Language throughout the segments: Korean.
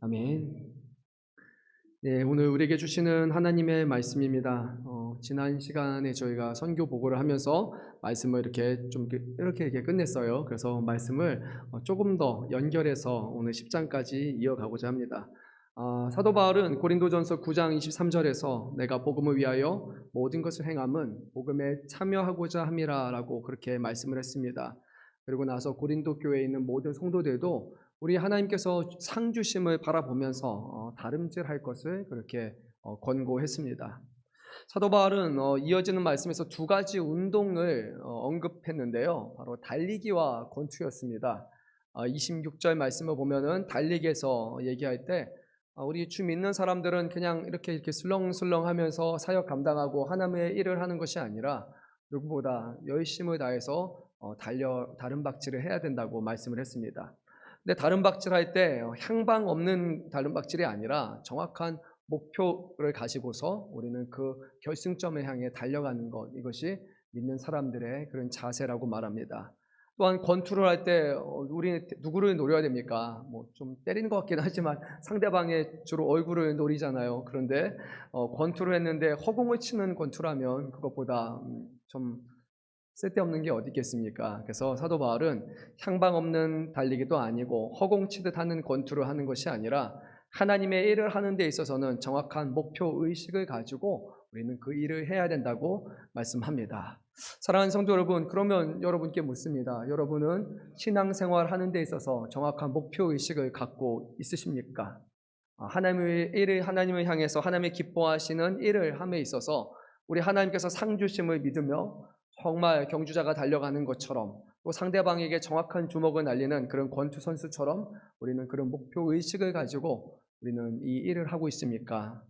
아멘. 네, 오늘 우리에게 주시는 하나님의 말씀입니다. 지난 시간에 저희가 선교 보고를 하면서 말씀을 이렇게 끝냈어요. 그래서 말씀을 조금 더 연결해서 오늘 10장까지 이어가고자 합니다. 사도 바울은 고린도전서 9장 23절에서 내가 복음을 위하여 모든 것을 행함은 복음에 참여하고자 함이라라고 그렇게 말씀을 했습니다. 그리고 나서 고린도 교회에 있는 모든 성도들도 우리 하나님께서 상 주심을 바라보면서 다름질할 것을 그렇게 권고했습니다. 사도 바울은 이어지는 말씀에서 두 가지 운동을 언급했는데요. 바로 달리기와 권투였습니다. 26절 말씀을 보면은 달리기에서 얘기할 때 우리 주 믿는 사람들은 그냥 이렇게 슬렁슬렁하면서 사역 감당하고 하나님의 일을 하는 것이 아니라 누구보다 열심을 다해서 다른 박질을 해야 된다고 말씀을 했습니다. 근데 다른 박질할 때 향방 없는 다른 박질이 아니라 정확한 목표를 가지고서 우리는 그 결승점을 향해 달려가는 것, 이것이 믿는 사람들의 그런 자세라고 말합니다. 또한 권투를 할 때 우리 누구를 노려야 됩니까? 뭐 좀 때리는 것 같긴 하지만 상대방의 주로 얼굴을 노리잖아요. 그런데 권투를 했는데 허공을 치는 권투라면 그것보다 좀 쓸데없는 게 어디 있겠습니까? 그래서 사도 바울은 향방 없는 달리기도 아니고 허공치듯 하는 권투를 하는 것이 아니라 하나님의 일을 하는 데 있어서는 정확한 목표 의식을 가지고 우리는 그 일을 해야 된다고 말씀합니다. 사랑하는 성도 여러분, 그러면 여러분께 묻습니다. 여러분은 신앙생활 하는 데 있어서 정확한 목표 의식을 갖고 있으십니까? 하나님을 향해서 하나님의 기뻐하시는 일을 함에 있어서 우리 하나님께서 상 주심을 믿으며 정말 경주자가 달려가는 것처럼 또 상대방에게 정확한 주먹을 날리는 그런 권투 선수처럼 우리는 그런 목표 의식을 가지고 우리는 이 일을 하고 있습니까?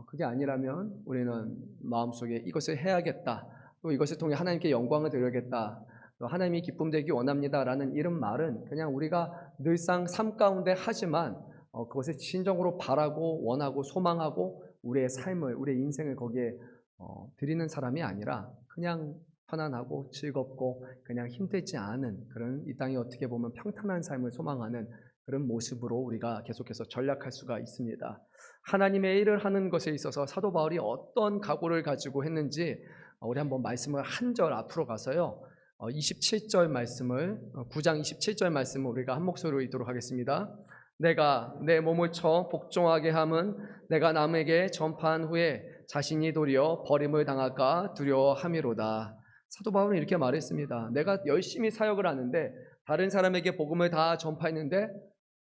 그게 아니라면 우리는 마음속에 이것을 해야겠다, 또 이것을 통해 하나님께 영광을 드려야겠다, 또 하나님이 기쁨되기 원합니다라는 이런 말은 그냥 우리가 늘상 삶 가운데 하지만 그것을 진정으로 바라고 원하고 소망하고 우리의 삶을, 우리의 인생을 거기에 드리는 사람이 아니라 그냥 편안하고 즐겁고 그냥 힘들지 않은 그런, 이 땅이 어떻게 보면 평탄한 삶을 소망하는 그런 모습으로 우리가 계속해서 전락할 수가 있습니다. 하나님의 일을 하는 것에 있어서 사도 바울이 어떤 각오를 가지고 했는지 우리 한번 말씀을 한 절 앞으로 가서요, 27절 말씀을 9장 27절 말씀을 우리가 한 목소리로 읽도록 하겠습니다. 내가 내 몸을 쳐 복종하게 함은 내가 남에게 전파한 후에 자신이 도리어 버림을 당할까 두려워함이로다. 사도 바울은 이렇게 말했습니다. 내가 열심히 사역을 하는데, 다른 사람에게 복음을 다 전파했는데,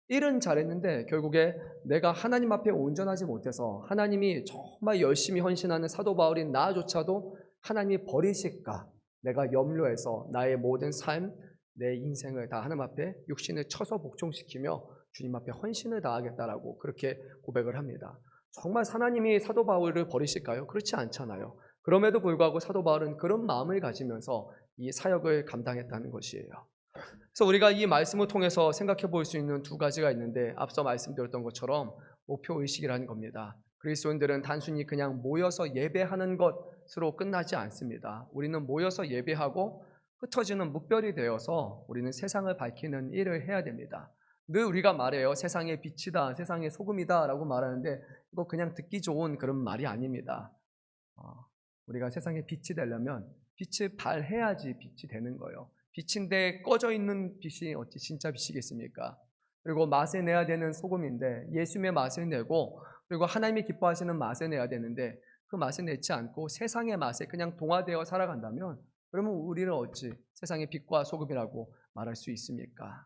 일은 잘했는데 결국에 내가 하나님 앞에 온전하지 못해서 하나님이 정말 열심히 헌신하는 사도 바울인 나조차도 하나님이 버리실까 내가 염려해서 나의 모든 삶, 내 인생을 다 하나님 앞에 육신을 쳐서 복종시키며 주님 앞에 헌신을 다하겠다라고 그렇게 고백을 합니다. 정말 하나님이 사도 바울을 버리실까요? 그렇지 않잖아요. 그럼에도 불구하고 사도 바울은 그런 마음을 가지면서 이 사역을 감당했다는 것이에요. 그래서 우리가 이 말씀을 통해서 생각해 볼 수 있는 두 가지가 있는데, 앞서 말씀드렸던 것처럼 목표의식이라는 겁니다. 그리스도인들은 단순히 그냥 모여서 예배하는 것으로 끝나지 않습니다. 우리는 모여서 예배하고 흩어지는 묵별이 되어서 우리는 세상을 밝히는 일을 해야 됩니다. 늘 우리가 말해요. 세상의 빛이다, 세상의 소금이다 라고 말하는데 이거 그냥 듣기 좋은 그런 말이 아닙니다. 우리가 세상의 빛이 되려면 빛을 발해야지 빛이 되는 거예요. 빛인데 꺼져 있는 빛이 어찌 진짜 빛이겠습니까? 그리고 맛을 내야 되는 소금인데 예수님의 맛을 내고, 그리고 하나님이 기뻐하시는 맛을 내야 되는데 그 맛을 내지 않고 세상의 맛에 그냥 동화되어 살아간다면, 그러면 우리는 어찌 세상의 빛과 소금이라고 말할 수 있습니까?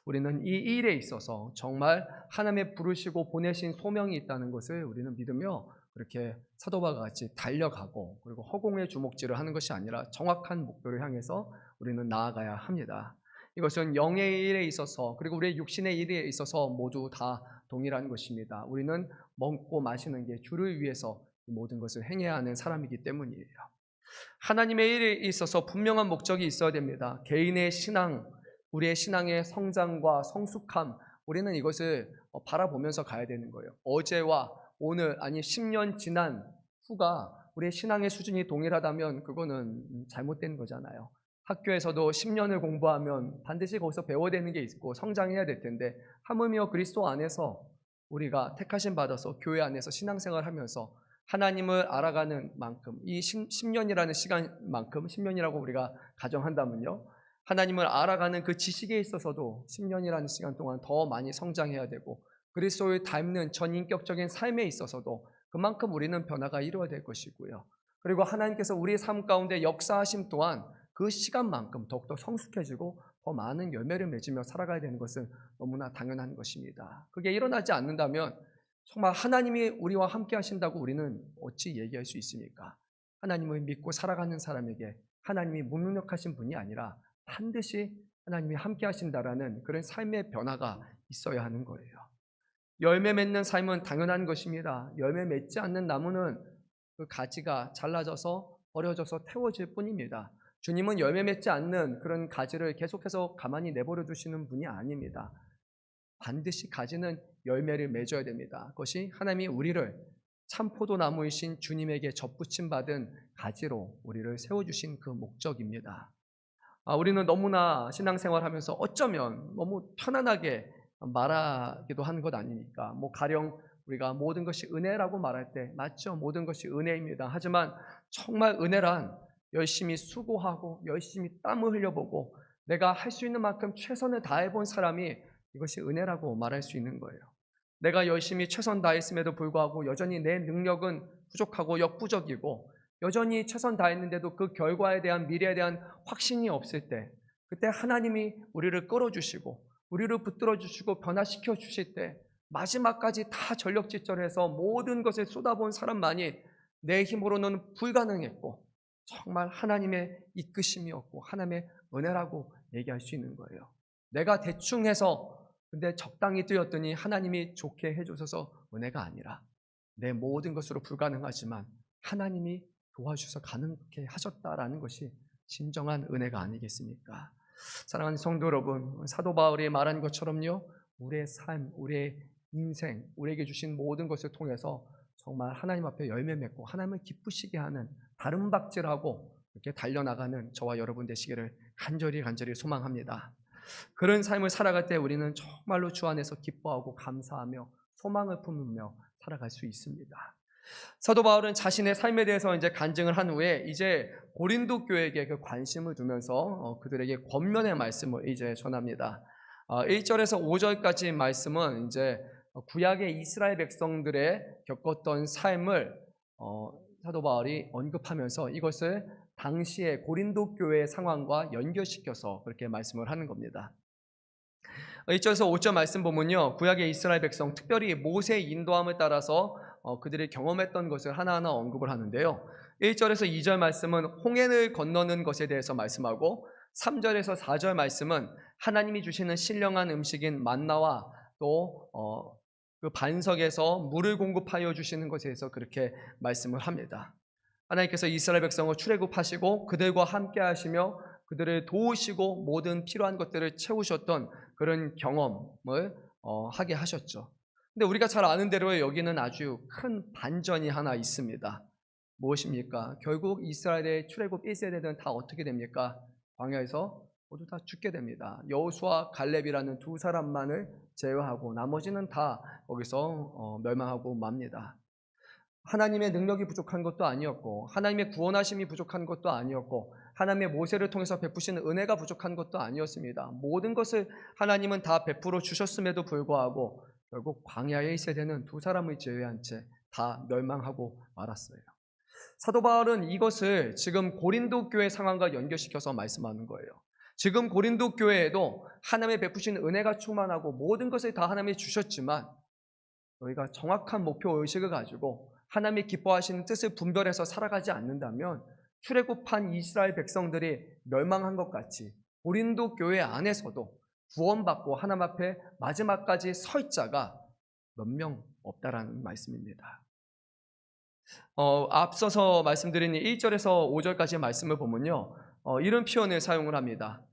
우리는 이 일에 있어서 정말 하나님의 부르시고 보내신 소명이 있다는 것을 우리는 믿으며 그렇게 사도 바울과 같이 달려가고, 그리고 허공에 주먹질을 하는 것이 아니라 정확한 목표를 향해서 우리는 나아가야 합니다. 이것은 영의 일에 있어서 그리고 우리의 육신의 일에 있어서 모두 다 동일한 것입니다. 우리는 먹고 마시는 게 주를 위해서 모든 것을 행해야 하는 사람이기 때문이에요. 하나님의 일에 있어서 분명한 목적이 있어야 됩니다. 개인의 신앙, 우리의 신앙의 성장과 성숙함, 우리는 이것을 바라보면서 가야 되는 거예요. 어제와 오늘, 아니 10년 지난 후가 우리의 신앙의 수준이 동일하다면 그거는 잘못된 거잖아요. 학교에서도 10년을 공부하면 반드시 거기서 배워야 되는 게 있고 성장해야 될 텐데, 하물며 그리스도 안에서 우리가 택하심 받아서 교회 안에서 신앙생활 하면서 하나님을 알아가는 만큼 이 10년이라는 시간만큼 10년이라고 우리가 가정한다면요. 하나님을 알아가는 그 지식에 있어서도 10년이라는 시간 동안 더 많이 성장해야 되고 그리스도를 닮는 전인격적인 삶에 있어서도 그만큼 우리는 변화가 이루어야 될 것이고요. 그리고 하나님께서 우리의 삶 가운데 역사하심 또한 그 시간만큼 더욱더 성숙해지고 더 많은 열매를 맺으며 살아가야 되는 것은 너무나 당연한 것입니다. 그게 일어나지 않는다면 정말 하나님이 우리와 함께 하신다고 우리는 어찌 얘기할 수 있습니까? 하나님을 믿고 살아가는 사람에게 하나님이 무능력하신 분이 아니라 반드시 하나님이 함께 하신다라는 그런 삶의 변화가 있어야 하는 거예요. 열매 맺는 삶은 당연한 것입니다. 열매 맺지 않는 나무는 그 가지가 잘라져서 버려져서 태워질 뿐입니다. 주님은 열매 맺지 않는 그런 가지를 계속해서 가만히 내버려 두시는 분이 아닙니다. 반드시 가지는 열매를 맺어야 됩니다. 그것이 하나님이 우리를 참포도나무이신 주님에게 접붙임 받은 가지로 우리를 세워주신 그 목적입니다. 우리는 너무나 신앙생활하면서 어쩌면 너무 편안하게 말하기도 하는 것 아닙니까? 가령 우리가 모든 것이 은혜라고 말할 때 맞죠? 모든 것이 은혜입니다. 하지만 정말 은혜란 열심히 수고하고 열심히 땀을 흘려보고 내가 할 수 있는 만큼 최선을 다해본 사람이 이것이 은혜라고 말할 수 있는 거예요. 내가 열심히 최선 다했음에도 불구하고 여전히 내 능력은 부족하고 역부족이고 여전히 최선 다했는데도 그 결과에 대한 미래에 대한 확신이 없을 때 그때 하나님이 우리를 끌어주시고 우리를 붙들어주시고 변화시켜 주실 때 마지막까지 다 전력질전해서 모든 것을 쏟아본 사람만이 내 힘으로는 불가능했고 정말 하나님의 이끄심이었고 하나님의 은혜라고 얘기할 수 있는 거예요. 내가 대충 해서 근데 적당히 뛰었더니 하나님이 좋게 해주셔서 은혜가 아니라 내 모든 것으로 불가능하지만 하나님이 도와주셔서 가능하게 하셨다라는 것이 진정한 은혜가 아니겠습니까? 사랑하는 성도 여러분, 사도 바울이 말한 것처럼요, 우리의 삶, 우리의 인생, 우리에게 주신 모든 것을 통해서 정말 하나님 앞에 열매 맺고 하나님을 기쁘시게 하는 다름박질하고 이렇게 달려나가는 저와 여러분 되시기를 간절히 소망합니다. 그런 삶을 살아갈 때 우리는 정말로 주 안에서 기뻐하고 감사하며 소망을 품으며 살아갈 수 있습니다. 사도 바울은 자신의 삶에 대해서 이제 간증을 한 후에 이제 고린도 교회에게 그 관심을 두면서 그들에게 권면의 말씀을 이제 전합니다. 1절에서 5절까지 말씀은 이제 구약의 이스라엘 백성들의 겪었던 삶을 사도 바울이 언급하면서 이것을 당시의 고린도 교회의 상황과 연결시켜서 그렇게 말씀을 하는 겁니다. 1절에서 5절 말씀 보면요, 구약의 이스라엘 백성, 특별히 모세의 인도함을 따라서 그들이 경험했던 것을 하나하나 언급을 하는데요. 1절에서 2절 말씀은 홍해를 건너는 것에 대해서 말씀하고 3절에서 4절 말씀은 하나님이 주시는 신령한 음식인 만나와 또 그 반석에서 물을 공급하여 주시는 것에 대해서 그렇게 말씀을 합니다. 하나님께서 이스라엘 백성을 출애굽하시고 그들과 함께 하시며 그들을 도우시고 모든 필요한 것들을 채우셨던 그런 경험을 하게 하셨죠. 근데 우리가 잘 아는 대로 여기는 아주 큰 반전이 하나 있습니다. 무엇입니까? 결국 이스라엘의 출애굽 1세대들은 다 어떻게 됩니까? 광야에서 모두 다 죽게 됩니다. 여호수아 갈렙이라는 두 사람만을 제외하고 나머지는 다 거기서 멸망하고 맙니다. 하나님의 능력이 부족한 것도 아니었고 하나님의 구원하심이 부족한 것도 아니었고 하나님의 모세를 통해서 베푸시는 은혜가 부족한 것도 아니었습니다. 모든 것을 하나님은 다 베풀어 주셨음에도 불구하고 결국 광야의 세대는 두 사람을 제외한 채 다 멸망하고 말았어요. 사도 바울은 이것을 지금 고린도 교회 상황과 연결시켜서 말씀하는 거예요. 지금 고린도 교회에도 하나님의 베푸신 은혜가 충만하고 모든 것을 다 하나님이 주셨지만 너희가 정확한 목표 의식을 가지고 하나님이 기뻐하시는 뜻을 분별해서 살아가지 않는다면 출애굽한 이스라엘 백성들이 멸망한 것 같이 고린도 교회 안에서도 구원받고 하나님 앞에 마지막까지 설 자가 몇 명 없다라는 말씀입니다. 앞서서 말씀드린 1절에서 5절까지의 말씀을 보면요, 이런 표현을 사용을 합니다.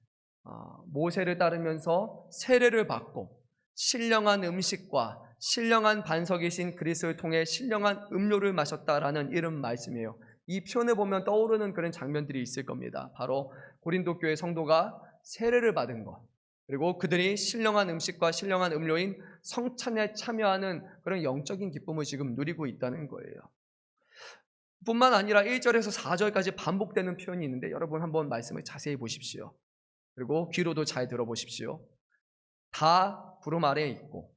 모세를 따르면서 세례를 받고 신령한 음식과 신령한 반석이신 그리스도를 통해 신령한 음료를 마셨다라는 이런 말씀이에요. 이 표현을 보면 떠오르는 그런 장면들이 있을 겁니다. 바로 고린도 교회 성도가 세례를 받은 것, 그리고 그들이 신령한 음식과 신령한 음료인 성찬에 참여하는 그런 영적인 기쁨을 지금 누리고 있다는 거예요. 뿐만 아니라 1절에서 4절까지 반복되는 표현이 있는데 여러분 한번 말씀을 자세히 보십시오. 그리고 귀로도 잘 들어보십시오. 다 구름 아래에 있고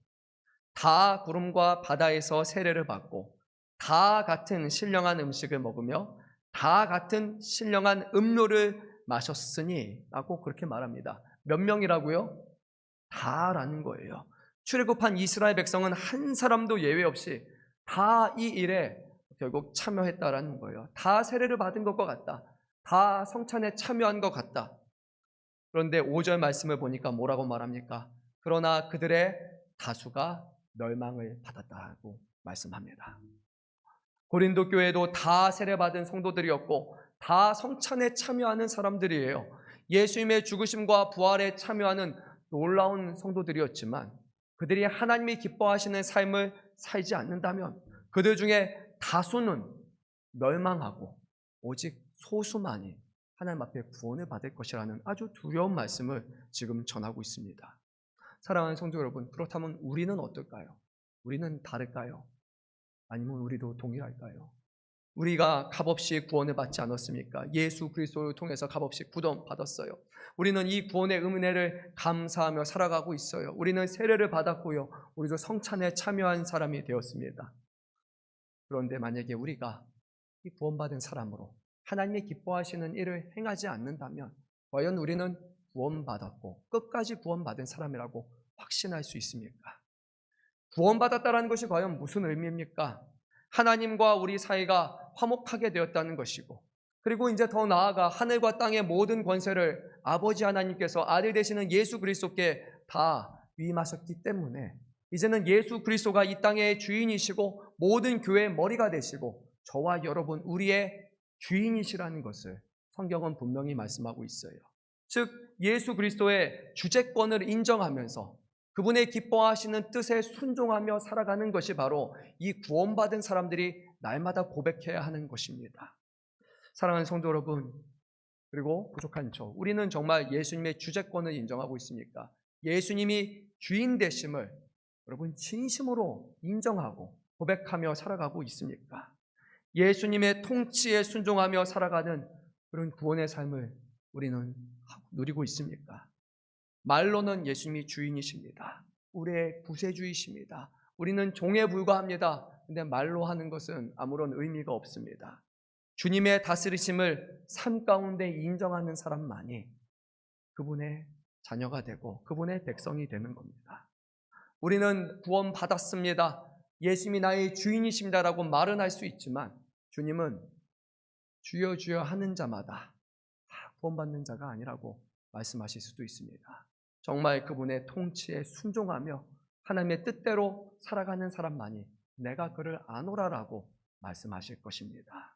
다 구름과 바다에서 세례를 받고 다 같은 신령한 음식을 먹으며 다 같은 신령한 음료를 마셨으니 라고 그렇게 말합니다. 몇 명이라고요? 다라는 거예요. 출애굽한 이스라엘 백성은 한 사람도 예외 없이 다 이 일에 결국 참여했다라는 거예요. 다 세례를 받은 것과 같다. 다 성찬에 참여한 것 같다. 그런데 5절 말씀을 보니까 뭐라고 말합니까? 그러나 그들의 다수가 멸망을 받았다고 말씀합니다. 고린도 교회도 다 세례받은 성도들이었고 다 성찬에 참여하는 사람들이에요. 예수님의 죽으심과 부활에 참여하는 놀라운 성도들이었지만 그들이 하나님이 기뻐하시는 삶을 살지 않는다면 그들 중에 다수는 멸망하고 오직 소수만이 하나님 앞에 구원을 받을 것이라는 아주 두려운 말씀을 지금 전하고 있습니다. 사랑하는 성도 여러분, 그렇다면 우리는 어떨까요? 우리는 다를까요? 아니면 우리도 동일할까요? 우리가 값없이 구원을 받지 않았습니까? 예수 그리스도를 통해서 값없이 구원 받았어요. 우리는 이 구원의 은혜를 감사하며 살아가고 있어요. 우리는 세례를 받았고요. 우리도 성찬에 참여한 사람이 되었습니다. 그런데 만약에 우리가 이 구원받은 사람으로 하나님이 기뻐하시는 일을 행하지 않는다면 과연 우리는 구원받았고 끝까지 구원받은 사람이라고 확신할 수 있습니까? 구원받았다는 것이 과연 무슨 의미입니까? 하나님과 우리 사이가 화목하게 되었다는 것이고 그리고 이제 더 나아가 하늘과 땅의 모든 권세를 아버지 하나님께서 아들 되시는 예수 그리스도께 다 위임하셨기 때문에 이제는 예수 그리스도가 이 땅의 주인이시고 모든 교회의 머리가 되시고 저와 여러분 우리의 주인이시라는 것을 성경은 분명히 말씀하고 있어요. 즉 예수 그리스도의 주재권을 인정하면서 그분의 기뻐하시는 뜻에 순종하며 살아가는 것이 바로 이 구원받은 사람들이 날마다 고백해야 하는 것입니다. 사랑하는 성도 여러분, 그리고 부족한 저, 우리는 정말 예수님의 주재권을 인정하고 있습니까? 예수님이 주인 되심을 여러분 진심으로 인정하고 고백하며 살아가고 있습니까? 예수님의 통치에 순종하며 살아가는 그런 구원의 삶을 우리는 누리고 있습니까? 말로는 예수님이 주인이십니다. 우리의 구세주이십니다. 우리는 종에 불과합니다. 근데 말로 하는 것은 아무런 의미가 없습니다. 주님의 다스리심을 삶 가운데 인정하는 사람만이 그분의 자녀가 되고 그분의 백성이 되는 겁니다. 우리는 구원받았습니다. 예수님이 나의 주인이십니다라고 말은 할 수 있지만 주님은 주여 주여 하는 자마다 다 구원받는 자가 아니라고 말씀하실 수도 있습니다. 정말 그분의 통치에 순종하며 하나님의 뜻대로 살아가는 사람만이 내가 그를 아노라라고 말씀하실 것입니다.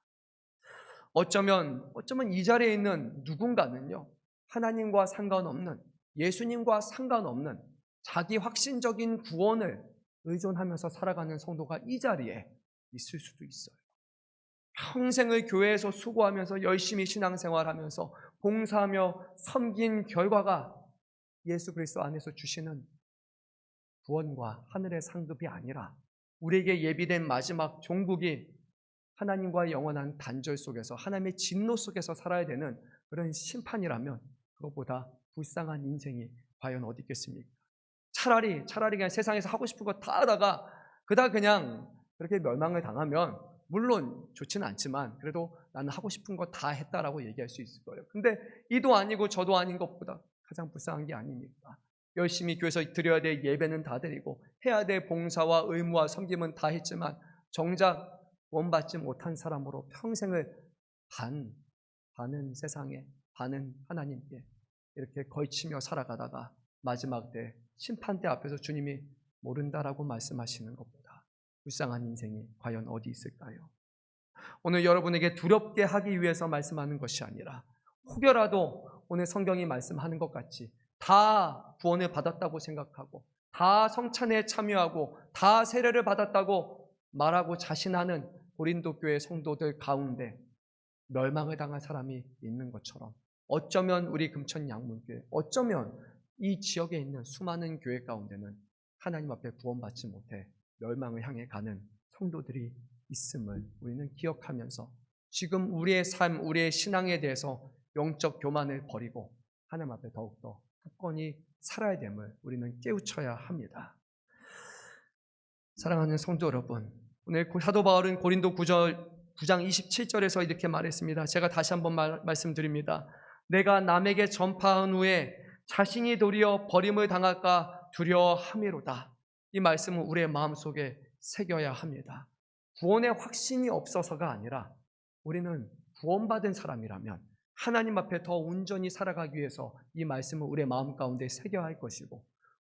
어쩌면 이 자리에 있는 누군가는요, 하나님과 상관없는, 예수님과 상관없는 자기 확신적인 구원을 의존하면서 살아가는 성도가 이 자리에 있을 수도 있어요. 평생을 교회에서 수고하면서 열심히 신앙생활하면서 봉사하며 섬긴 결과가 예수 그리스도 안에서 주시는 구원과 하늘의 상급이 아니라 우리에게 예비된 마지막 종국이 하나님과의 영원한 단절 속에서 하나님의 진노 속에서 살아야 되는 그런 심판이라면 그것보다 불쌍한 인생이 과연 어디 있겠습니까? 차라리 그냥 세상에서 하고 싶은 거 다 하다가 그냥 그렇게 멸망을 당하면 물론 좋지는 않지만 그래도 나는 하고 싶은 거 다 했다라고 얘기할 수 있을 거예요. 근데 이도 아니고 저도 아닌 것보다 가장 불쌍한 게 아닙니까? 열심히 교회에서 드려야 될 예배는 다 드리고 해야 될 봉사와 의무와 섬김은 다 했지만 정작 원받지 못한 사람으로 평생을 반은 세상에 반은 하나님께 이렇게 걸치며 살아가다가 마지막 때 심판대 앞에서 주님이 모른다라고 말씀하시는 것보다 불쌍한 인생이 과연 어디 있을까요? 오늘 여러분에게 두렵게 하기 위해서 말씀하는 것이 아니라 혹여라도 오늘 성경이 말씀하는 것 같이 다 구원을 받았다고 생각하고 다 성찬에 참여하고 다 세례를 받았다고 말하고 자신하는 고린도 교회 성도들 가운데 멸망을 당한 사람이 있는 것처럼 어쩌면 우리 금천 양문교회, 어쩌면 이 지역에 있는 수많은 교회 가운데는 하나님 앞에 구원받지 못해 멸망을 향해 가는 성도들이 있음을 우리는 기억하면서 지금 우리의 삶, 우리의 신앙에 대해서 영적 교만을 버리고 하나님 앞에 더욱더 굳건히 살아야 됨을 우리는 깨우쳐야 합니다. 사랑하는 성도 여러분, 오늘 사도 바울은 고린도 9장 27절에서 이렇게 말했습니다. 제가 다시 한번 말씀드립니다. 내가 남에게 전파한 후에 자신이 도리어 버림을 당할까 두려워함이로다. 이 말씀은 우리의 마음속에 새겨야 합니다. 구원의 확신이 없어서가 아니라 우리는 구원받은 사람이라면 하나님 앞에 더 온전히 살아가기 위해서 이 말씀을 우리의 마음 가운데 새겨야 할 것이고,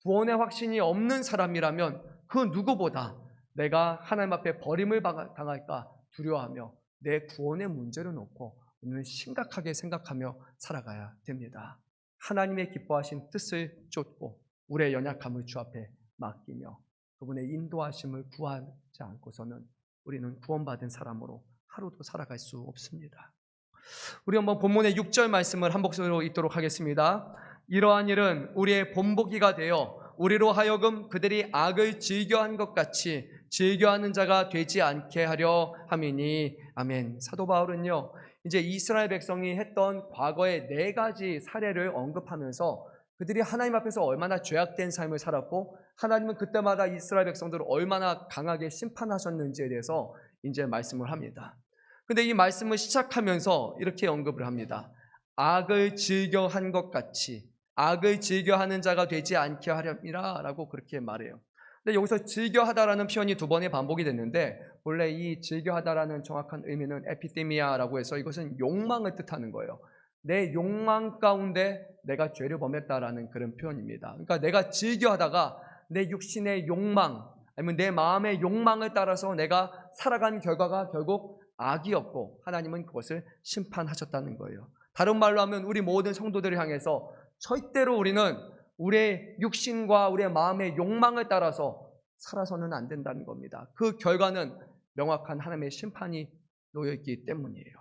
구원의 확신이 없는 사람이라면 그 누구보다 내가 하나님 앞에 버림을 당할까 두려워하며 내 구원의 문제를 놓고 우리는 심각하게 생각하며 살아가야 됩니다. 하나님의 기뻐하신 뜻을 쫓고 우리의 연약함을 주 앞에 맡기며 그분의 인도하심을 구하지 않고서는 우리는 구원받은 사람으로 하루도 살아갈 수 없습니다. 우리 한번 본문의 6절 말씀을 한 목소리로 읽도록 하겠습니다. 이러한 일은 우리의 본보기가 되어 우리로 하여금 그들이 악을 즐겨한 것 같이 즐겨하는 자가 되지 않게 하려 함이니. 아멘. 사도 바울은요, 이제 이스라엘 백성이 했던 과거의 4가지 사례를 언급하면서 그들이 하나님 앞에서 얼마나 죄악된 삶을 살았고 하나님은 그때마다 이스라엘 백성들을 얼마나 강하게 심판하셨는지에 대해서 이제 말씀을 합니다. 근데 이 말씀을 시작하면서 이렇게 언급을 합니다. 악을 즐겨한 것 같이 악을 즐겨하는 자가 되지 않게 하렵니다 라고 그렇게 말해요. 근데 여기서 즐겨하다라는 표현이 2번이 반복이 됐는데 원래 이 즐겨하다라는 정확한 의미는 에피데미아라고 해서 이것은 욕망을 뜻하는 거예요. 내 욕망 가운데 내가 죄를 범했다라는 그런 표현입니다. 그러니까 내가 즐겨하다가 내 육신의 욕망 아니면 내 마음의 욕망을 따라서 내가 살아간 결과가 결국 악이었고 하나님은 그것을 심판하셨다는 거예요. 다른 말로 하면 우리 모든 성도들을 향해서 절대로 우리는 우리의 육신과 우리의 마음의 욕망을 따라서 살아서는 안 된다는 겁니다. 그 결과는 명확한 하나님의 심판이 놓여있기 때문이에요.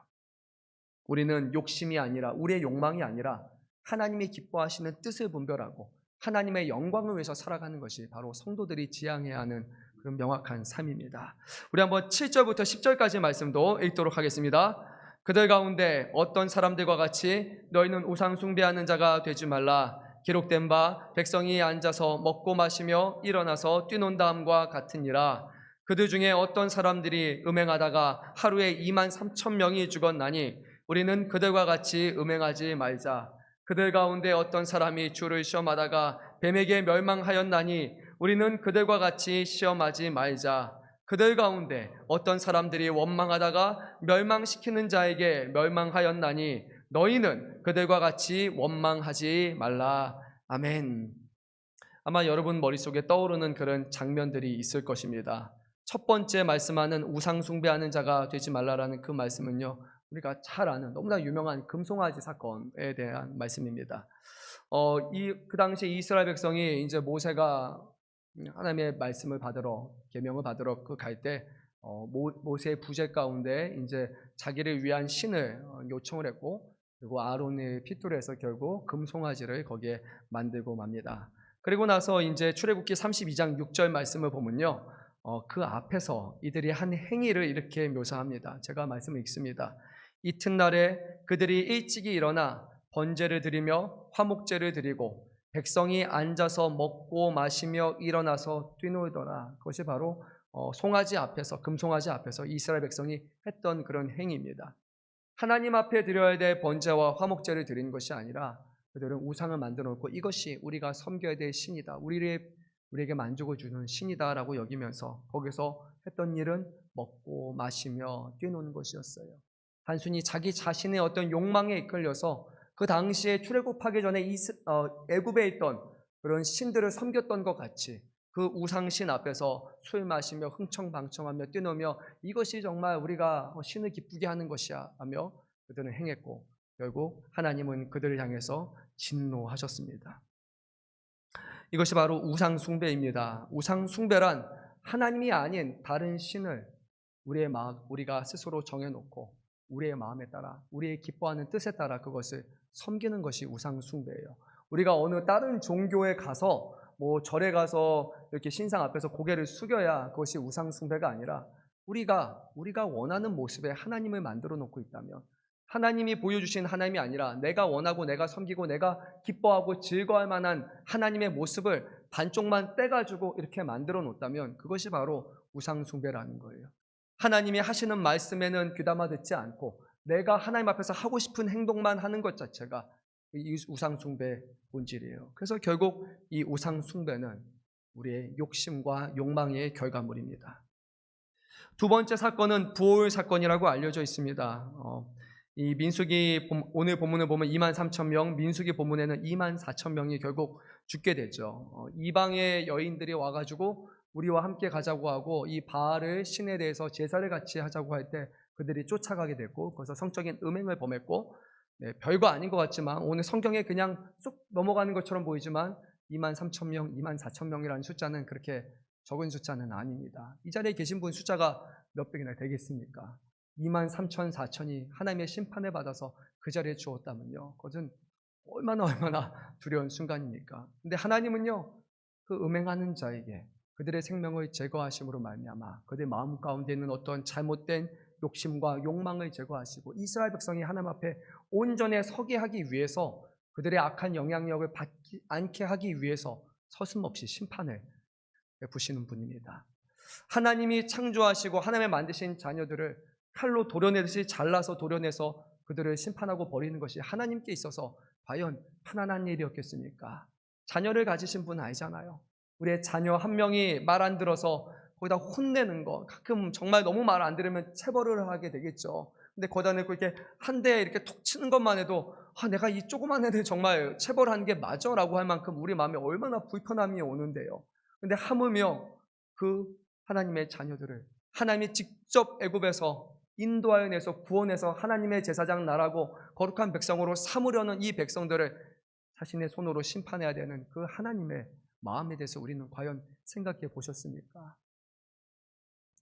우리는 욕심이 아니라 우리의 욕망이 아니라 하나님이 기뻐하시는 뜻을 분별하고 하나님의 영광을 위해서 살아가는 것이 바로 성도들이 지향해야 하는 그런 명확한 삶입니다. 우리 한번 7절부터 10절까지 말씀도 읽도록 하겠습니다. 그들 가운데 어떤 사람들과 같이 너희는 우상 숭배하는 자가 되지 말라. 기록된 바 백성이 앉아서 먹고 마시며 일어나서 뛰논다함과 같으니라. 그들 중에 어떤 사람들이 음행하다가 하루에 23,000명이 죽었나니 우리는 그들과 같이 음행하지 말자. 그들 가운데 어떤 사람이 주를 시험하다가 뱀에게 멸망하였나니 우리는 그들과 같이 시험하지 말자. 그들 가운데 어떤 사람들이 원망하다가 멸망시키는 자에게 멸망하였나니 너희는 그들과 같이 원망하지 말라. 아멘. 아마 여러분 머릿속에 떠오르는 그런 장면들이 있을 것입니다. 첫 번째 말씀하는 우상 숭배하는 자가 되지 말라라는 그 말씀은요, 우리가 잘 아는 너무나 유명한 금송아지 사건에 대한 말씀입니다. 그 당시 이스라엘 백성이 이제 모세가 하나님의 말씀을 받으러 계명을 받으러 갈 때 모세의 부재 가운데 이제 자기를 위한 신을 요청을 했고 그리고 아론의 핏줄에서 결국 금송아지를 거기에 만들고 맙니다. 그리고 나서 이제 출애굽기 32장 6절 말씀을 보면요, 그 앞에서 이들이 한 행위를 이렇게 묘사합니다. 제가 말씀을 읽습니다. 이튿날에 그들이 일찍이 일어나 번제를 드리며 화목제를 드리고 백성이 앉아서 먹고 마시며 일어나서 뛰놀더라. 그것이 바로 송아지 앞에서, 금송아지 앞에서 이스라엘 백성이 했던 그런 행위입니다. 하나님 앞에 드려야 될 번제와 화목제를 드리는 것이 아니라 그들은 우상을 만들어 놓고 이것이 우리가 섬겨야 될 신이다, 우리에게 만족을 주는 신이다 라고 여기면서 거기서 했던 일은 먹고 마시며 뛰노는 것이었어요. 단순히 자기 자신의 어떤 욕망에 이끌려서 그 당시에 출애굽하기 전에 애굽에 있던 그런 신들을 섬겼던 것 같이 그 우상신 앞에서 술 마시며 흥청방청하며 뛰노며 이것이 정말 우리가 신을 기쁘게 하는 것이야 하며 그들은 행했고 결국 하나님은 그들을 향해서 진노하셨습니다. 이것이 바로 우상 숭배입니다. 우상 숭배란 하나님이 아닌 다른 신을 우리가 스스로 정해놓고 우리의 마음에 따라 우리의 기뻐하는 뜻에 따라 그것을 섬기는 것이 우상 숭배예요. 우리가 어느 다른 종교에 가서 뭐 절에 가서 이렇게 신상 앞에서 고개를 숙여야 그것이 우상 숭배가 아니라 우리가 원하는 모습에 하나님을 만들어 놓고 있다면, 하나님이 보여주신 하나님이 아니라 내가 원하고 내가 섬기고 내가 기뻐하고 즐거워할 만한 하나님의 모습을 반쪽만 떼가지고 이렇게 만들어 놓다면 그것이 바로 우상 숭배라는 거예요. 하나님이 하시는 말씀에는 귀담아 듣지 않고 내가 하나님 앞에서 하고 싶은 행동만 하는 것 자체가 이 우상 숭배의 본질이에요. 그래서 결국 이 우상 숭배는 우리의 욕심과 욕망의 결과물입니다. 두 번째 사건은 부올 사건이라고 알려져 있습니다. 이 민수기 오늘 본문을 보면 23,000명, 민수기 본문에는 24,000명이 결국 죽게 되죠. 이방의 여인들이 와가지고 우리와 함께 가자고 하고 이 바알을 신에 대해서 제사를 같이 하자고 할 때 그들이 쫓아가게 됐고, 거기서 성적인 음행을 범했고, 별거 아닌 것 같지만 오늘 성경에 그냥 쏙 넘어가는 것처럼 보이지만 23,000명, 24,000명이라는 숫자는 그렇게 적은 숫자는 아닙니다. 이 자리에 계신 분 숫자가 몇 백이나 되겠습니까? 23,000, 4,000이 하나님의 심판을 받아서 그 자리에 주었다면요, 그것은 얼마나 두려운 순간입니까? 근데 하나님은요, 그 음행하는 자에게 그들의 생명을 제거하심으로 말미암아 그들의 마음 가운데 있는 어떤 잘못된 욕심과 욕망을 제거하시고 이스라엘 백성이 하나님 앞에 온전히 서게 하기 위해서, 그들의 악한 영향력을 받지 않게 하기 위해서 서슴없이 심판을 베푸시는 분입니다. 하나님이 창조하시고 하나님의 만드신 자녀들을 칼로 도려내듯이 잘라서 도려내서 그들을 심판하고 버리는 것이 하나님께 있어서 과연 편안한 일이었겠습니까? 자녀를 가지신 분 아니잖아요. 우리의 자녀 한 명이 말 안 들어서 거기다 혼내는 거, 가끔 정말 너무 말 안 들으면 체벌을 하게 되겠죠. 근데 거기다 놓고 이렇게 한 대 이렇게 톡 치는 것만 해도 내가 이 조그만 애들 정말 체벌하는 게 맞아? 라고 할 만큼 우리 마음에 얼마나 불편함이 오는데요. 근데 하물며 그 하나님의 자녀들을 하나님이 직접 애굽에서 인도하여 내서 구원해서 하나님의 제사장 나라고 거룩한 백성으로 삼으려는 이 백성들을 자신의 손으로 심판해야 되는 그 하나님의 마음에 대해서 우리는 과연 생각해 보셨습니까?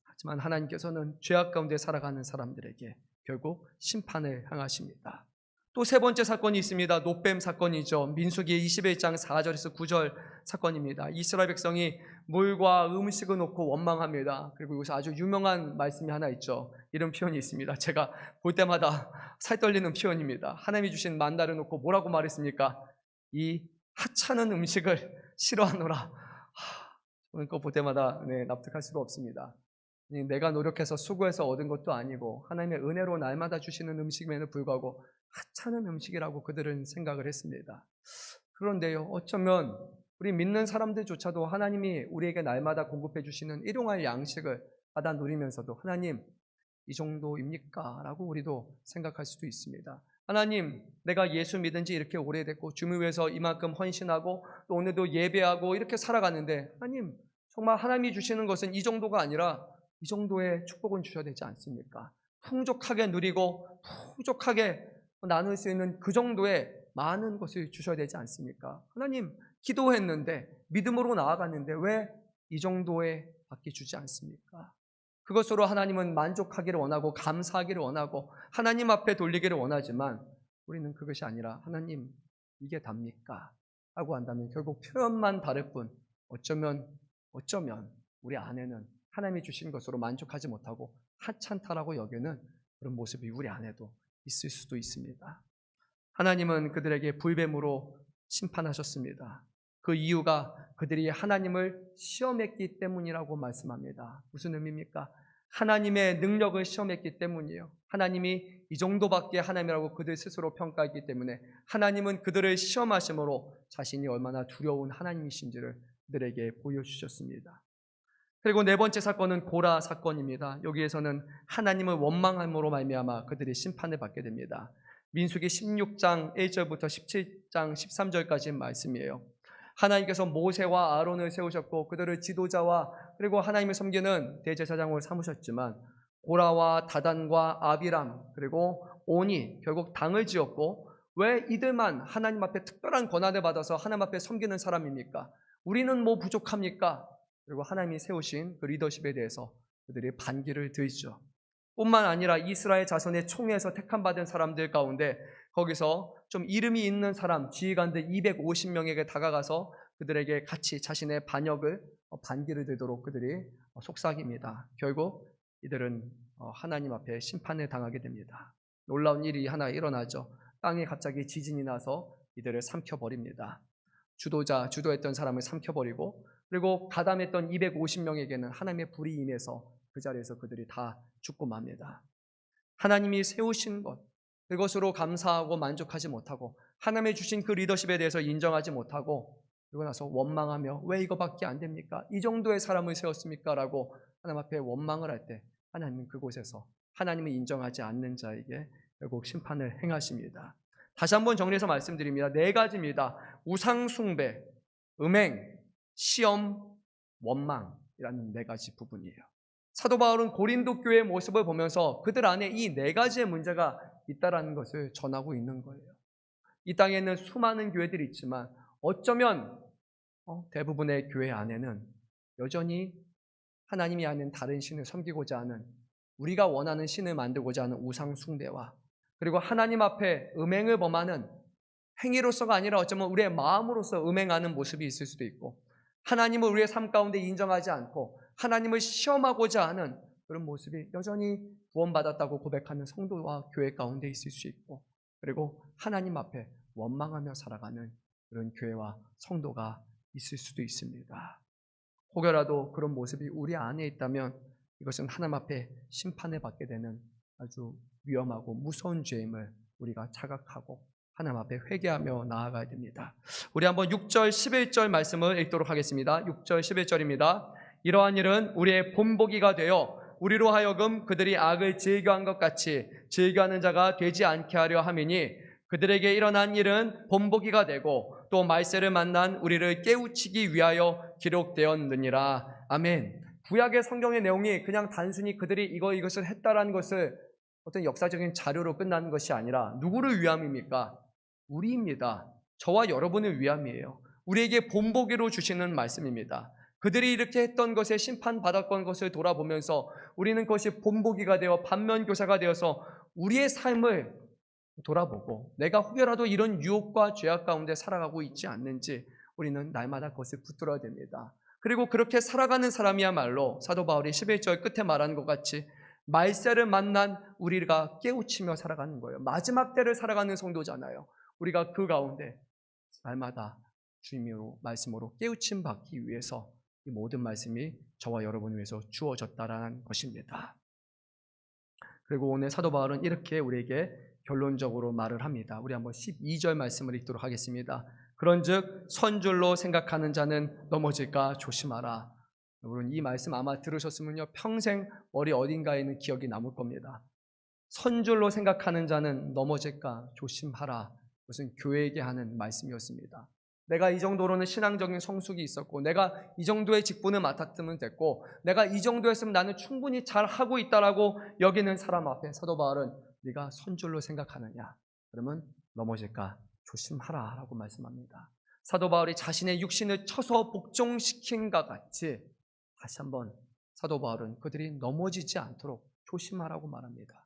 하지만 하나님께서는 죄악 가운데 살아가는 사람들에게 결국 심판을 향하십니다. 또 세 번째 사건이 있습니다. 놋뱀 사건이죠. 민수기 21장 4절에서 9절 사건입니다. 이스라엘 백성이 물과 음식을 놓고 원망합니다. 그리고 여기서 아주 유명한 말씀이 하나 있죠. 이런 표현이 있습니다. 제가 볼 때마다 살떨리는 표현입니다. 하나님이 주신 만나를 놓고 뭐라고 말했습니까? 이 하찮은 음식을 싫어하노라. 저는 그거 볼 때마다 납득할 수가 없습니다. 내가 노력해서 수고해서 얻은 것도 아니고 하나님의 은혜로 날마다 주시는 음식임에도 불구하고 하찮은 음식이라고 그들은 생각을 했습니다. 그런데요, 어쩌면 우리 믿는 사람들조차도 하나님이 우리에게 날마다 공급해 주시는 일용할 양식을 받아 누리면서도 하나님, 이 정도입니까? 라고 우리도 생각할 수도 있습니다. 하나님, 내가 예수 믿은 지 이렇게 오래됐고 주님을 위해서 이만큼 헌신하고 또 오늘도 예배하고 이렇게 살아가는데 하나님, 정말 하나님이 주시는 것은 이 정도가 아니라 이 정도의 축복은 주셔야 되지 않습니까? 풍족하게 누리고 풍족하게 나눌 수 있는 그 정도의 많은 것을 주셔야 되지 않습니까? 하나님, 기도했는데 믿음으로 나아갔는데 왜 이 정도의 밖에 주지 않습니까? 그것으로 하나님은 만족하기를 원하고 감사하기를 원하고 하나님 앞에 돌리기를 원하지만 우리는 그것이 아니라 하나님, 이게 답니까? 라고 한다면 결국 표현만 다를 뿐 어쩌면 우리 안에는 하나님이 주신 것으로 만족하지 못하고 하찮다라고 여기는 그런 모습이 우리 안에도 있을 수도 있습니다. 하나님은 그들에게 불뱀으로 심판하셨습니다. 그 이유가 그들이 하나님을 시험했기 때문이라고 말씀합니다. 무슨 의미입니까? 하나님의 능력을 시험했기 때문이에요. 하나님이 이 정도밖에 하나님이라고 그들 스스로 평가했기 때문에 하나님은 그들을 시험하심으로 자신이 얼마나 두려운 하나님이신지를 그들에게 보여주셨습니다. 그리고 네 번째 사건은 고라 사건입니다. 여기에서는 하나님을 원망함으로 말미암아 그들이 심판을 받게 됩니다. 민수기 16장 1절부터 17장 13절까지 말씀이에요. 하나님께서 모세와 아론을 세우셨고 그들을 지도자와 그리고 하나님을 섬기는 대제사장으로 삼으셨지만 고라와 다단과 아비람 그리고 온이 결국 당을 지었고, 왜 이들만 하나님 앞에 특별한 권한을 받아서 하나님 앞에 섬기는 사람입니까? 우리는 뭐 부족합니까? 그리고 하나님이 세우신 그 리더십에 대해서 그들이 반기를 들죠. 뿐만 아니라 이스라엘 자손의 총회에서 택함받은 사람들 가운데 거기서 좀 이름이 있는 사람, 지휘관들 250명에게 다가가서 그들에게 같이 자신의 반기를 들도록 그들이 속삭입니다. 결국 이들은 하나님 앞에 심판을 당하게 됩니다. 놀라운 일이 하나 일어나죠. 땅에 갑자기 지진이 나서 이들을 삼켜버립니다. 주도했던 사람을 삼켜버리고, 그리고 가담했던 250명에게는 하나님의 불이 임해서 그 자리에서 그들이 다 죽고 맙니다. 하나님이 세우신 것, 그것으로 감사하고 만족하지 못하고 하나님의 주신 그 리더십에 대해서 인정하지 못하고, 그러고 나서 원망하며 왜 이거밖에 안 됩니까? 이 정도의 사람을 세웠습니까? 라고 하나님 앞에 원망을 할 때 하나님은 그곳에서 하나님을 인정하지 않는 자에게 결국 심판을 행하십니다. 다시 한번 정리해서 말씀드립니다. 4가지입니다. 우상 숭배, 음행, 시험, 원망이라는 4가지 부분이에요. 사도 바울은 고린도 교회의 모습을 보면서 그들 안에 이 4가지의 문제가 있다라는 것을 전하고 있는 거예요. 이 땅에는 수많은 교회들이 있지만 어쩌면 대부분의 교회 안에는 여전히 하나님이 아닌 다른 신을 섬기고자 하는, 우리가 원하는 신을 만들고자 하는 우상 숭배와, 그리고 하나님 앞에 음행을 범하는, 행위로서가 아니라 어쩌면 우리의 마음으로서 음행하는 모습이 있을 수도 있고, 하나님을 우리의 삶 가운데 인정하지 않고 하나님을 시험하고자 하는 그런 모습이 여전히 구원받았다고 고백하는 성도와 교회 가운데 있을 수 있고, 그리고 하나님 앞에 원망하며 살아가는 그런 교회와 성도가 있을 수도 있습니다. 혹여라도 그런 모습이 우리 안에 있다면 이것은 하나님 앞에 심판을 받게 되는 아주 위험하고 무서운 죄임을 우리가 자각하고 하나님 앞에 회개하며 나아가야 됩니다. 우리 한번 6절 11절 말씀을 읽도록 하겠습니다. 6절 11절입니다. 이러한 일은 우리의 본보기가 되어 우리로 하여금 그들이 악을 즐겨한 것 같이 즐겨하는 자가 되지 않게 하려 함이니, 그들에게 일어난 일은 본보기가 되고 또 말세를 만난 우리를 깨우치기 위하여 기록되었느니라. 아멘. 구약의 성경의 내용이 그냥 단순히 그들이 이것을 했다라는 것을 어떤 역사적인 자료로 끝나는 것이 아니라 누구를 위함입니까? 우리입니다. 저와 여러분을 위함이에요. 우리에게 본보기로 주시는 말씀입니다. 그들이 이렇게 했던 것에 심판받았던 것을 돌아보면서 우리는 그것이 본보기가 되어 반면교사가 되어서 우리의 삶을 돌아보고 내가 혹여라도 이런 유혹과 죄악 가운데 살아가고 있지 않는지 우리는 날마다 그것을 붙들어야 됩니다. 그리고 그렇게 살아가는 사람이야말로 사도 바울이 11절 끝에 말하는 것 같이 말세를 만난 우리가 깨우치며 살아가는 거예요. 마지막 때를 살아가는 성도잖아요. 우리가 그 가운데 날마다 주님으로 말씀으로 깨우침 받기 위해서 이 모든 말씀이 저와 여러분을 위해서 주어졌다라는 것입니다. 그리고 오늘 사도 바울은 이렇게 우리에게 결론적으로 말을 합니다. 우리 한번 12절 말씀을 읽도록 하겠습니다. 그런즉 선줄로 생각하는 자는 넘어질까 조심하라. 여러분 이 말씀 아마 들으셨으면요 평생 머리 어딘가에는 기억이 남을 겁니다. 선줄로 생각하는 자는 넘어질까 조심하라. 그것은 교회에게 하는 말씀이었습니다. 내가 이 정도로는 신앙적인 성숙이 있었고 내가 이 정도의 직분을 맡았으면 됐고 내가 이 정도였으면 나는 충분히 잘하고 있다라고 여기는 사람 앞에 사도 바울은 네가 선줄로 생각하느냐? 그러면 넘어질까 조심하라 라고 말씀합니다. 사도 바울이 자신의 육신을 쳐서 복종시킨과 같이 다시 한번 사도 바울은 그들이 넘어지지 않도록 조심하라고 말합니다.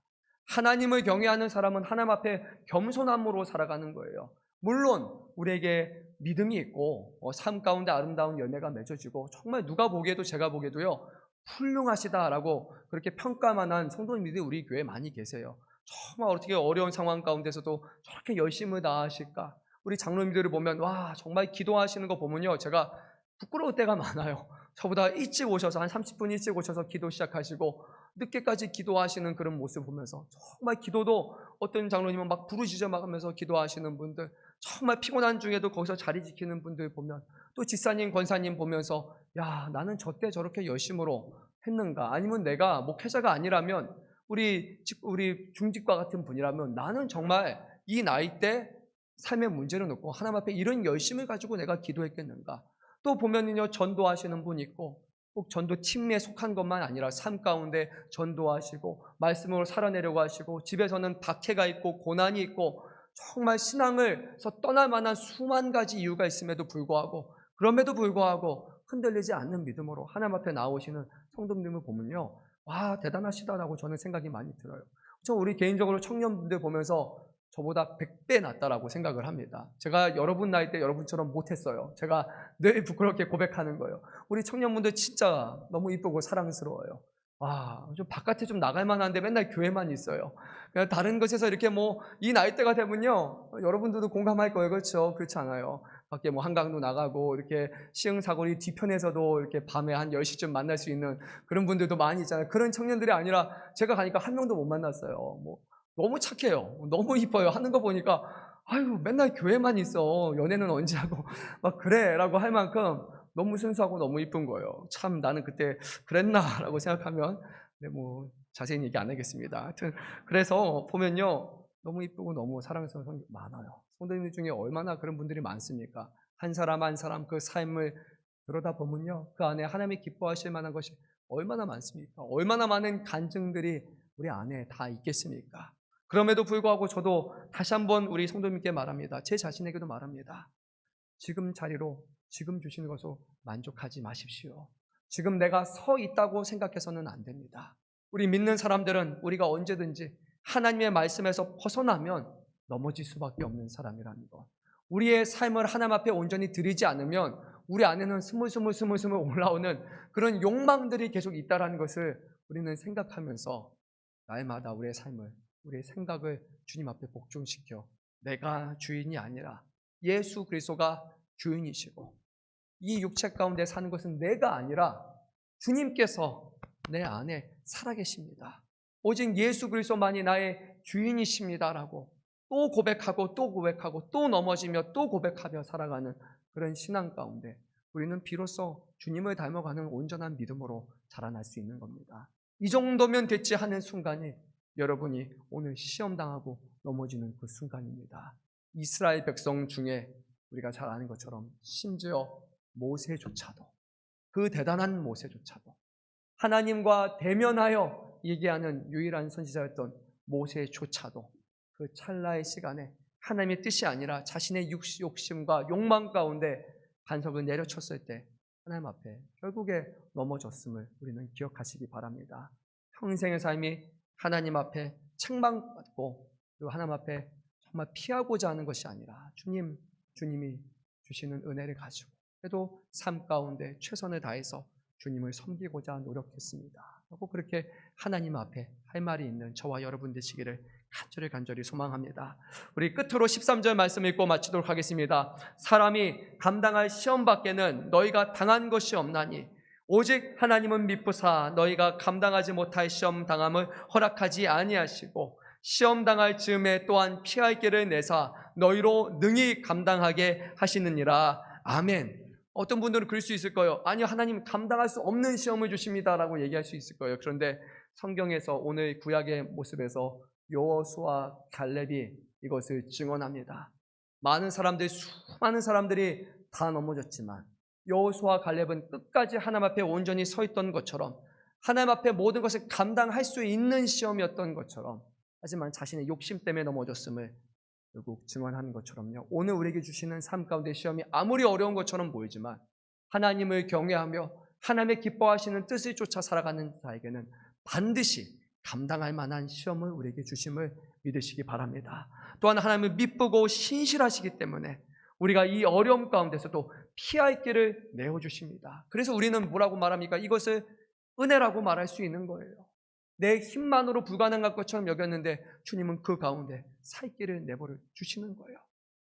하나님을 경외하는 사람은 하나님 앞에 겸손함으로 살아가는 거예요. 물론 우리에게 믿음이 있고 삶 가운데 아름다운 열매가 맺어지고 정말 누가 보기에도 제가 보기에도요 훌륭하시다라고 그렇게 평가만한 성도님들이 우리 교회에 많이 계세요. 정말 어떻게 어려운 상황 가운데서도 저렇게 열심을 다하실까. 우리 장로님들을 보면 와 정말 기도하시는 거 보면요 제가 부끄러울 때가 많아요. 저보다 일찍 오셔서 한 30분 일찍 오셔서 기도 시작하시고 늦게까지 기도하시는 그런 모습 보면서 정말 기도도 어떤 장로님은 막 부르짖어 막 하면서 기도하시는 분들, 정말 피곤한 중에도 거기서 자리 지키는 분들 보면, 또 집사님 권사님 보면서 야 나는 저때 저렇게 열심으로 했는가, 아니면 내가 목회자가 아니라면 우리 중직과 같은 분이라면 나는 정말 이 나이 때 삶의 문제를 놓고 하나님 앞에 이런 열심을 가지고 내가 기도했겠는가. 또 보면은요 전도하시는 분이 있고 꼭 전도 팀에 속한 것만 아니라 삶 가운데 전도하시고 말씀으로 살아내려고 하시고 집에서는 박해가 있고 고난이 있고 정말 신앙을서 떠날 만한 수만 가지 이유가 있음에도 불구하고 그럼에도 불구하고 흔들리지 않는 믿음으로 하나님 앞에 나오시는 성도님을 보면요 와 대단하시다라고 저는 생각이 많이 들어요. 저 우리 개인적으로 청년분들 보면서 저보다 100배 낫다라고 생각을 합니다. 제가 여러분 나이 때 여러분처럼 못했어요. 제가 늘 부끄럽게 고백하는 거예요. 우리 청년분들 진짜 너무 이쁘고 사랑스러워요. 와, 좀 바깥에 좀 나갈 만한데 맨날 교회만 있어요. 그냥 다른 곳에서 이렇게 뭐 이 나이대가 되면요, 여러분들도 공감할 거예요. 그렇죠? 그렇지 않아요? 밖에 뭐 한강도 나가고 이렇게 시흥사거리 뒤편에서도 이렇게 밤에 한 10시쯤 만날 수 있는 그런 분들도 많이 있잖아요. 그런 청년들이 아니라 제가 가니까 한 명도 못 만났어요. 뭐 너무 착해요. 너무 이뻐요. 하는 거 보니까 아유, 맨날 교회만 있어. 연애는 언제 하고 막 그래라고 할 만큼 너무 순수하고 너무 이쁜 거예요. 참 나는 그때 그랬나라고 생각하면 뭐 자세히 얘기 안 하겠습니다. 하여튼 그래서 보면요, 너무 이쁘고 너무 사랑스러운 성도 많아요. 성도님들 중에 얼마나 그런 분들이 많습니까? 한 사람 한 사람 그 삶을 들여다보면요, 그 안에 하나님이 기뻐하실 만한 것이 얼마나 많습니까? 얼마나 많은 간증들이 우리 안에 다 있겠습니까? 그럼에도 불구하고 저도 다시 한번 우리 성도님께 말합니다. 제 자신에게도 말합니다. 지금 자리로 지금 주시는 것으로 만족하지 마십시오. 지금 내가 서 있다고 생각해서는 안 됩니다. 우리 믿는 사람들은 우리가 언제든지 하나님의 말씀에서 벗어나면 넘어질 수밖에 없는 사람이라는 것. 우리의 삶을 하나님 앞에 온전히 드리지 않으면 우리 안에는 스물스물 올라오는 그런 욕망들이 계속 있다는 것을 우리는 생각하면서 날마다 우리의 삶을, 우리의 생각을 주님 앞에 복종시켜 내가 주인이 아니라 예수 그리스도가 주인이시고 이 육체 가운데 사는 것은 내가 아니라 주님께서 내 안에 살아계십니다. 오직 예수 그리스도만이 나의 주인이십니다라고 또 고백하고 또 고백하고 또 넘어지며 또 고백하며 살아가는 그런 신앙 가운데 우리는 비로소 주님을 닮아가는 온전한 믿음으로 자라날 수 있는 겁니다. 이 정도면 됐지 하는 순간이 여러분이 오늘 시험당하고 넘어지는 그 순간입니다. 이스라엘 백성 중에 우리가 잘 아는 것처럼 심지어 모세조차도, 그 대단한 모세조차도 하나님과 대면하여 얘기하는 유일한 선지자였던 모세조차도 그 찰나의 시간에 하나님의 뜻이 아니라 자신의 욕심과 욕망 가운데 반석을 내려쳤을 때 하나님 앞에 결국에 넘어졌음을 우리는 기억하시기 바랍니다. 평생의 삶이 하나님 앞에 책망받고 그리고 하나님 앞에 정말 피하고자 하는 것이 아니라 주님이 주시는 은혜를 가지고 그래도 삶 가운데 최선을 다해서 주님을 섬기고자 노력했습니다. 꼭 그렇게 하나님 앞에 할 말이 있는 저와 여러분 되시기를 간절히 소망합니다. 우리 끝으로 13절 말씀 읽고 마치도록 하겠습니다. 사람이 감당할 시험 밖에는 너희가 당한 것이 없나니 오직 하나님은 미쁘사 너희가 감당하지 못할 시험 당함을 허락하지 아니하시고 시험 당할 즈음에 또한 피할 길을 내사 너희로 능히 감당하게 하시느니라. 아멘. 어떤 분들은 그럴 수 있을 거예요. 아니요, 하나님 감당할 수 없는 시험을 주십니다라고 얘기할 수 있을 거예요. 그런데 성경에서 오늘 구약의 모습에서 여호수아 갈렙이 이것을 증언합니다. 수많은 사람들이 다 넘어졌지만 여호수아 갈렙은 끝까지 하나님 앞에 온전히 서 있던 것처럼 하나님 앞에 모든 것을 감당할 수 있는 시험이었던 것처럼 하지만 자신의 욕심 때문에 넘어졌음을 결국 증언하는 것처럼요. 오늘 우리에게 주시는 삶 가운데 시험이 아무리 어려운 것처럼 보이지만 하나님을 경외하며 하나님의 기뻐하시는 뜻을 쫓아 살아가는 자에게는 반드시 감당할 만한 시험을 우리에게 주심을 믿으시기 바랍니다. 또한 하나님을 미쁘고 신실하시기 때문에 우리가 이 어려움 가운데서도 피할 길을 내어주십니다. 그래서 우리는 뭐라고 말합니까? 이것을 은혜라고 말할 수 있는 거예요. 내 힘만으로 불가능할 것처럼 여겼는데 주님은 그 가운데 살 길을 내버려 주시는 거예요.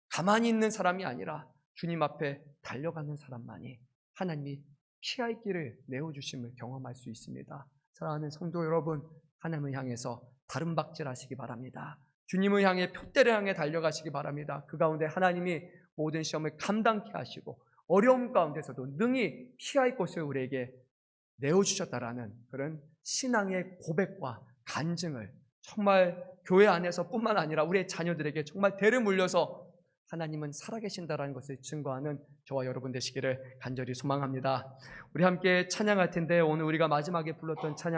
가만히 있는 사람이 아니라 주님 앞에 달려가는 사람만이 하나님이 피할 길을 내어주심을 경험할 수 있습니다. 사랑하는 성도 여러분, 하나님을 향해서 다름박질하시기 바랍니다. 주님을 향해 표대를 향해 달려가시기 바랍니다. 그 가운데 하나님이 모든 시험을 감당케 하시고 어려움 가운데서도 능히 피할 곳을 우리에게 내어주셨다라는 그런 신앙의 고백과 간증을 정말 교회 안에서 뿐만 아니라 우리의 자녀들에게 정말 대를 물려서 하나님은 살아계신다라는 것을 증거하는 저와 여러분 되시기를 간절히 소망합니다. 우리 함께 찬양할 텐데 오늘 우리가 마지막에 불렀던 찬양